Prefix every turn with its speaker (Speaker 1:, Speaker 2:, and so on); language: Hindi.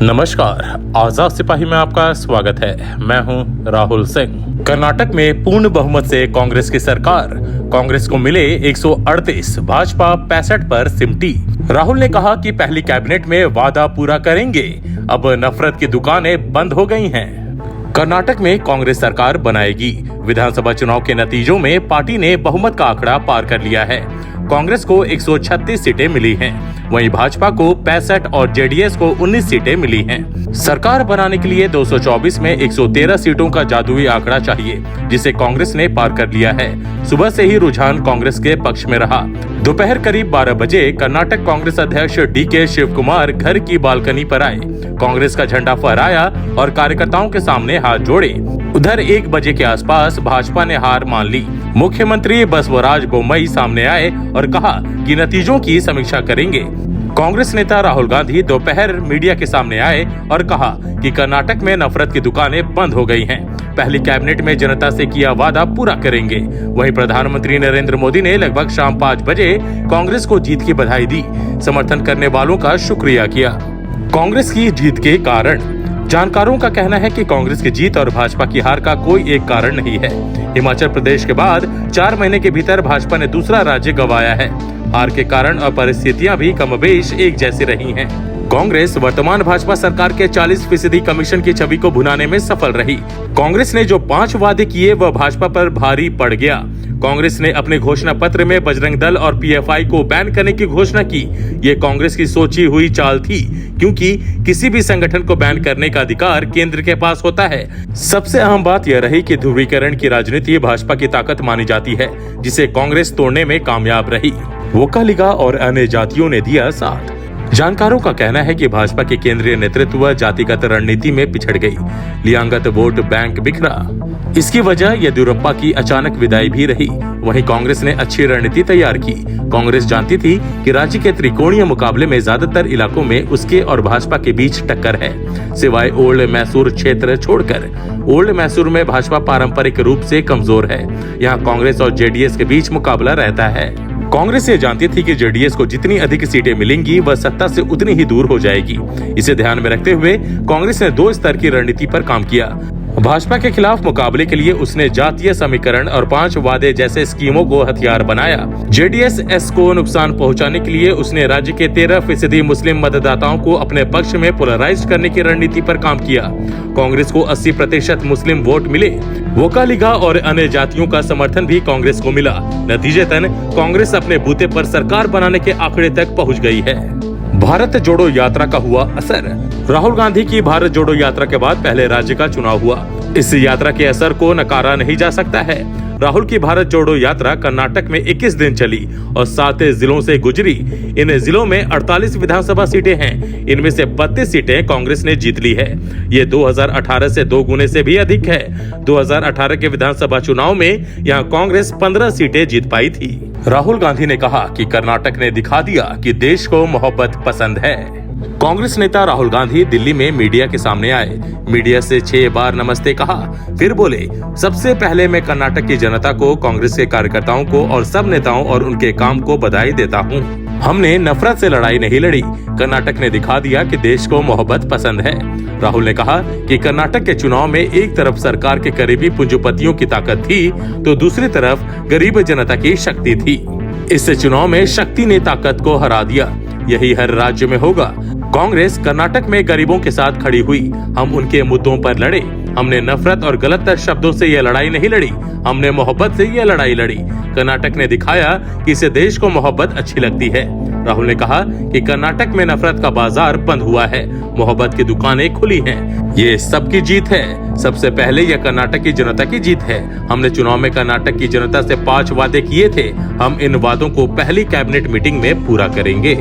Speaker 1: नमस्कार, आजाद सिपाही में आपका स्वागत है। मैं हूं राहुल सिंह। कर्नाटक में पूर्ण बहुमत से कांग्रेस की सरकार। कांग्रेस को मिले 138, भाजपा 65 पर सिमटी। राहुल ने कहा कि पहली कैबिनेट में वादा पूरा करेंगे। अब नफरत की दुकानें बंद हो गई हैं। कर्नाटक में कांग्रेस सरकार बनाएगी। विधानसभा चुनाव के नतीजों में पार्टी ने बहुमत का आंकड़ा पार कर लिया है। कांग्रेस को 136 सीटें मिली हैं, वहीं भाजपा को 65 और जेडीएस को 19 सीटें मिली हैं। सरकार बनाने के लिए 224 में 113 सीटों का जादुई आंकड़ा चाहिए, जिसे कांग्रेस ने पार कर लिया है। सुबह से ही रुझान कांग्रेस के पक्ष में रहा। दोपहर करीब 12 बजे कर्नाटक कांग्रेस अध्यक्ष डीके शिव कुमार घर की बालकनी पर आए, कांग्रेस का झंडा फहराया और कार्यकर्ताओं के सामने हाथ जोड़े। उधर 1 बजे के आसपास भाजपा ने हार मान ली। मुख्यमंत्री बसवराज बोम्मई सामने आए और कहा कि नतीजों की समीक्षा करेंगे। कांग्रेस नेता राहुल गांधी दोपहर मीडिया के सामने आए और कहा कि कर्नाटक में नफरत की दुकानें बंद हो गई हैं। पहली कैबिनेट में जनता से किया वादा पूरा करेंगे। वहीं प्रधानमंत्री नरेंद्र मोदी ने लगभग शाम 5 बजे कांग्रेस को जीत की बधाई दी, समर्थन करने वालों का शुक्रिया किया। कांग्रेस की जीत के कारण। जानकारों का कहना है कि कांग्रेस की जीत और भाजपा की हार का कोई एक कारण नहीं है। हिमाचल प्रदेश के बाद 4 महीने के भीतर भाजपा ने दूसरा राज्य गंवाया है। हार के कारण और परिस्थितियां भी कमोबेश एक जैसी रही हैं। कांग्रेस वर्तमान भाजपा सरकार के 40% कमीशन की छवि को भुनाने में सफल रही। कांग्रेस ने जो 5 वादे किए वह भाजपा पर भारी पड़ गया। कांग्रेस ने अपने घोषणा पत्र में बजरंग दल और पीएफआई को बैन करने की घोषणा की। ये कांग्रेस की सोची हुई चाल थी, क्योंकि किसी भी संगठन को बैन करने का अधिकार केंद्र के पास होता है। सबसे अहम बात यह रही कि ध्रुवीकरण की राजनीति भाजपा की ताकत मानी जाती है, जिसे कांग्रेस तोड़ने में कामयाब रही। वोकालिगा और अन्य जातियों ने दिया साथ। जानकारों का कहना है कि भाजपा के केंद्रीय नेतृत्व जातिगत रणनीति में पिछड़ गई। लियांगत वोट बैंक बिखरा। इसकी वजह येदियुरप्पा की अचानक विदाई भी रही। वहीं कांग्रेस ने अच्छी रणनीति तैयार की। कांग्रेस जानती थी कि राज्य के त्रिकोणीय मुकाबले में ज्यादातर इलाकों में उसके और भाजपा के बीच टक्कर है, सिवाय ओल्ड मैसूर क्षेत्र छोड़कर। ओल्ड मैसूर में भाजपा पारंपरिक रूप से कमजोर है। यहाँ कांग्रेस और जेडीएस के बीच मुकाबला रहता है। कांग्रेस ये जानती थी कि जेडीएस को जितनी अधिक सीटें मिलेंगी वह सत्ता से उतनी ही दूर हो जाएगी। इसे ध्यान में रखते हुए कांग्रेस ने 2 स्तर की रणनीति पर काम किया। भाजपा के खिलाफ मुकाबले के लिए उसने जातीय समीकरण और 5 वादे जैसे स्कीमों को हथियार बनाया। जेडीएस को नुकसान पहुंचाने के लिए उसने राज्य के 13% मुस्लिम मतदाताओं को अपने पक्ष में पोलराइज करने की रणनीति पर काम किया। कांग्रेस को 80% मुस्लिम वोट मिले। वोकालिगा और अन्य जातियों का समर्थन भी कांग्रेस को मिला। नतीजतन कांग्रेस अपने बूते पर सरकार बनाने के आंकड़े तक पहुंच गई है। भारत जोड़ो यात्रा का हुआ असर। राहुल गांधी की भारत जोड़ो यात्रा के बाद पहले राज्य का चुनाव हुआ। इस यात्रा के असर को नकारा नहीं जा सकता है। राहुल की भारत जोड़ो यात्रा कर्नाटक में 21 दिन चली और 7 जिलों से गुजरी। इन जिलों में 48 विधानसभा सीटें हैं। इनमें से 32 सीटें कांग्रेस ने जीत ली है। ये 2018 से 2 गुने से भी अधिक है। 2018 के विधानसभा चुनाव में यहाँ कांग्रेस 15 सीटें जीत पाई थी। राहुल गांधी ने कहा कि कर्नाटक ने दिखा दिया कि देश को मोहब्बत पसंद है। कांग्रेस नेता राहुल गांधी दिल्ली में मीडिया के सामने आए। मीडिया से 6 बार नमस्ते कहा, फिर बोले, सबसे पहले मैं कर्नाटक की जनता को, कांग्रेस के कार्यकर्ताओं को और सब नेताओं और उनके काम को बधाई देता हूं। हमने नफरत से लड़ाई नहीं लड़ी। कर्नाटक ने दिखा दिया कि देश को मोहब्बत पसंद है। राहुल ने कहा कि कर्नाटक के चुनाव में एक तरफ सरकार के करीबी पूंजीपतियों की ताकत थी, तो दूसरी तरफ गरीब जनता की शक्ति थी। इस चुनाव में शक्ति ने ताकत को हरा दिया। यही हर राज्य में होगा। कांग्रेस कर्नाटक में गरीबों के साथ खड़ी हुई। हम उनके मुद्दों पर लड़े। हमने नफरत और गलत शब्दों से यह लड़ाई नहीं लड़ी, हमने मोहब्बत से यह लड़ाई लड़ी। कर्नाटक ने दिखाया कि इसे देश को मोहब्बत अच्छी लगती है। राहुल ने कहा कि कर्नाटक में नफरत का बाजार बंद हुआ है, मोहब्बत की दुकानें खुली हैं। ये सबकी जीत है। सबसे पहले यह कर्नाटक की जनता की जीत है। हमने चुनाव में कर्नाटक की जनता से 5 वादे किए थे। हम इन वादों को पहली कैबिनेट मीटिंग में पूरा करेंगे।